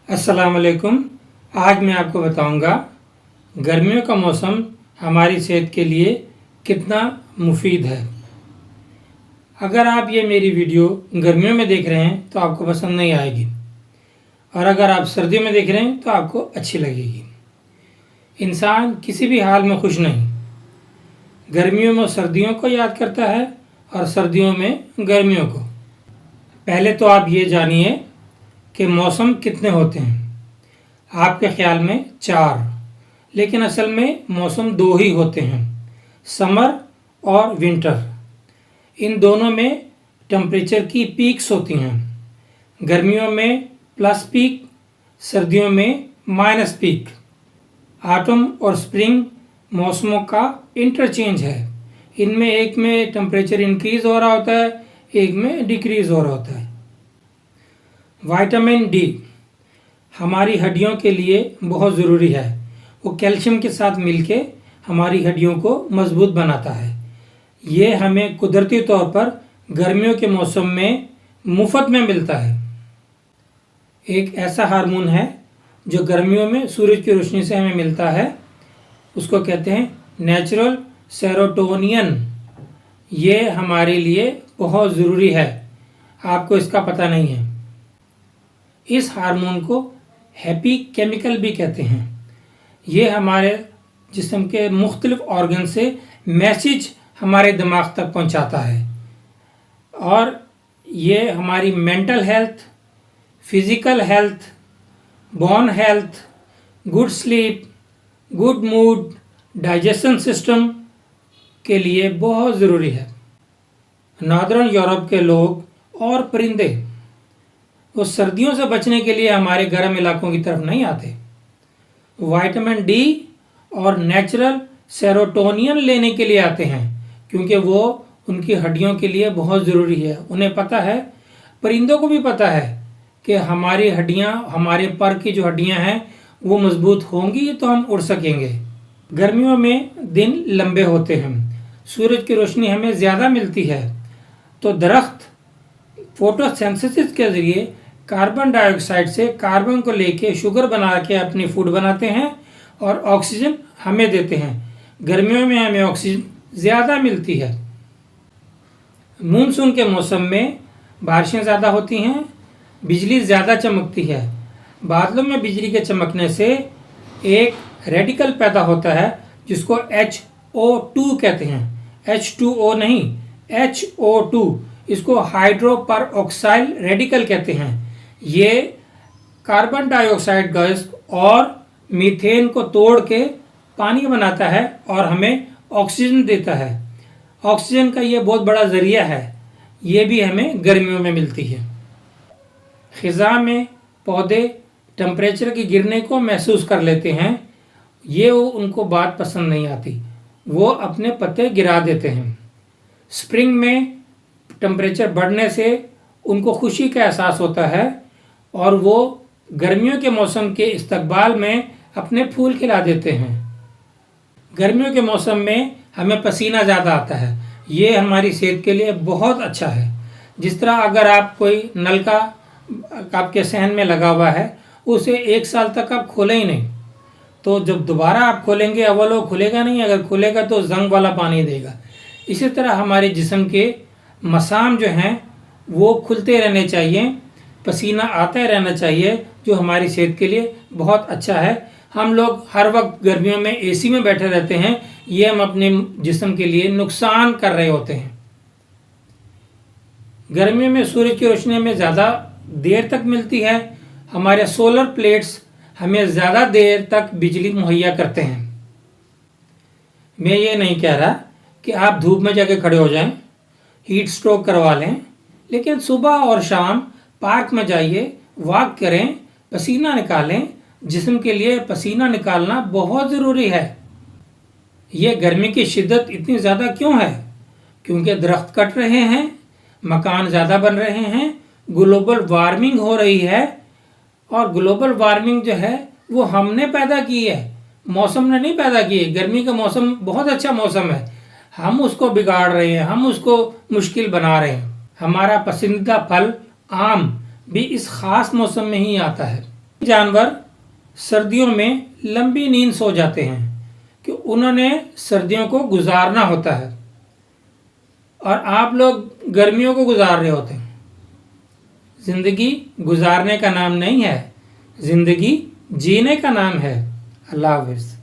अस्सलाम वालेकुम। आज मैं आपको बताऊंगा गर्मियों का मौसम हमारी सेहत के लिए कितना मुफीद है। अगर आप ये मेरी वीडियो गर्मियों में देख रहे हैं तो आपको पसंद नहीं आएगी, और अगर आप सर्दियों में देख रहे हैं तो आपको अच्छी लगेगी। इंसान किसी भी हाल में खुश नहीं। गर्मियों में सर्दियों को याद करता है और सर्दियों में गर्मियों को। पहले तो आप ये जानिए कि मौसम कितने होते हैं। आपके ख्याल में 4, लेकिन असल में मौसम 2 ही होते हैं, समर और विंटर। इन दोनों में टेम्परेचर की पीक्स होती हैं। गर्मियों में प्लस पीक, सर्दियों में माइनस पीक। ऑटम और स्प्रिंग मौसमों का इंटरचेंज है। इनमें एक में टेम्परेचर इंक्रीज हो रहा होता है, एक में डिक्रीज हो रहा होता है। विटामिन डी हमारी हड्डियों के लिए बहुत ज़रूरी है। वो कैल्शियम के साथ मिलके हमारी हड्डियों को मजबूत बनाता है। ये हमें कुदरती तौर पर गर्मियों के मौसम में मुफ्त में मिलता है। एक ऐसा हार्मोन है जो गर्मियों में सूरज की रोशनी से हमें मिलता है, उसको कहते हैं नेचुरल सेरोटोनियन। ये हमारे लिए बहुत ज़रूरी है, आपको इसका पता नहीं है। इस हार्मोन को हैप्पी केमिकल भी कहते हैं। ये हमारे जिस्म के मुख्तलिफ ऑर्गन से मैसेज हमारे दिमाग तक पहुंचाता है, और ये हमारी mental health, physical health, bone health, good sleep, good mood, digestion system के लिए बहुत ज़रूरी है। नॉर्दर्न यूरोप के लोग और परिंदे वो सर्दियों से बचने के लिए हमारे गर्म इलाकों की तरफ नहीं आते। विटामिन डी और नेचुरल सेरोटोनियन लेने के लिए आते हैं, क्योंकि वो उनकी हड्डियों के लिए बहुत ज़रूरी है। उन्हें पता है, परिंदों को भी पता है कि हमारी हड्डियाँ, हमारे पर की जो हड्डियाँ हैं वो मजबूत होंगी तो हम उड़ सकेंगे। गर्मियों में दिन लंबे होते हैं, सूरज की रोशनी हमें ज़्यादा मिलती है, तो दरख्त फोटोसिंथेसिस के ज़रिए कार्बन डाइऑक्साइड से कार्बन को लेके शुगर बना के अपनी फूड बनाते हैं और ऑक्सीजन हमें देते हैं। गर्मियों में हमें ऑक्सीजन ज़्यादा मिलती है। मानसून के मौसम में बारिशें ज़्यादा होती हैं, बिजली ज़्यादा चमकती है। बादलों में बिजली के चमकने से एक रेडिकल पैदा होता है जिसको HO2 कहते हैं। H2O नहीं, HO2। इसको हाइड्रो पर ऑक्साइड रेडिकल कहते हैं। ये कार्बन डाइऑक्साइड गैस और मीथेन को तोड़ के पानी बनाता है और हमें ऑक्सीजन देता है। ऑक्सीजन का ये बहुत बड़ा ज़रिया है। ये भी हमें गर्मियों में मिलती है। ख़िज़ा में पौधे टेम्परेचर के गिरने को महसूस कर लेते हैं। ये उनको बात पसंद नहीं आती, वो अपने पत्ते गिरा देते हैं। स्प्रिंग में टेम्परेचर बढ़ने से उनको खुशी का एहसास होता है और वो गर्मियों के मौसम के इस्तकबाल में अपने फूल खिला देते हैं। गर्मियों के मौसम में हमें पसीना ज़्यादा आता है। ये हमारी सेहत के लिए बहुत अच्छा है। जिस तरह अगर आप कोई नलका आपके सहन में लगा हुआ है, उसे 1 साल तक आप खोलें ही नहीं, तो जब दोबारा आप खोलेंगे अव्वल वो खुलेगा नहीं, अगर खुलेगा तो जंग वाला पानी देगा। इसी तरह हमारे जिस्म के मसाम जो हैं वो खुलते रहने चाहिए, पसीना आता रहना चाहिए, जो हमारी सेहत के लिए बहुत अच्छा है। हम लोग हर वक्त गर्मियों में एसी में बैठे रहते हैं, ये हम अपने जिस्म के लिए नुकसान कर रहे होते हैं। गर्मियों में सूरज की रोशनी हमें ज़्यादा देर तक मिलती है। हमारे सोलर प्लेट्स हमें ज़्यादा देर तक बिजली मुहैया करते हैं। मैं ये नहीं कह रहा कि आप धूप में जाके खड़े हो जाएं, हीट स्ट्रोक करवा लें, लेकिन सुबह और शाम पार्क में जाइए, वॉक करें, पसीना निकालें। जिस्म के लिए पसीना निकालना बहुत ज़रूरी है। ये गर्मी की शिद्दत इतनी ज़्यादा क्यों है? क्योंकि दरख्त कट रहे हैं, मकान ज़्यादा बन रहे हैं, ग्लोबल वार्मिंग हो रही है। और ग्लोबल वार्मिंग जो है वो हमने पैदा की है, मौसम ने नहीं पैदा की है। गर्मी का मौसम बहुत अच्छा मौसम है, हम उसको बिगाड़ रहे हैं, हम उसको मुश्किल बना रहे हैं। हमारा पसंदीदा फल आम भी इस ख़ास मौसम में ही आता है। जानवर सर्दियों में लंबी नींद सो जाते हैं कि उन्होंने सर्दियों को गुजारना होता है और आप लोग गर्मियों को गुजार रहे होते हैं। जिंदगी गुजारने का नाम नहीं है, जिंदगी जीने का नाम है। अल्लाह हाफ़िज़।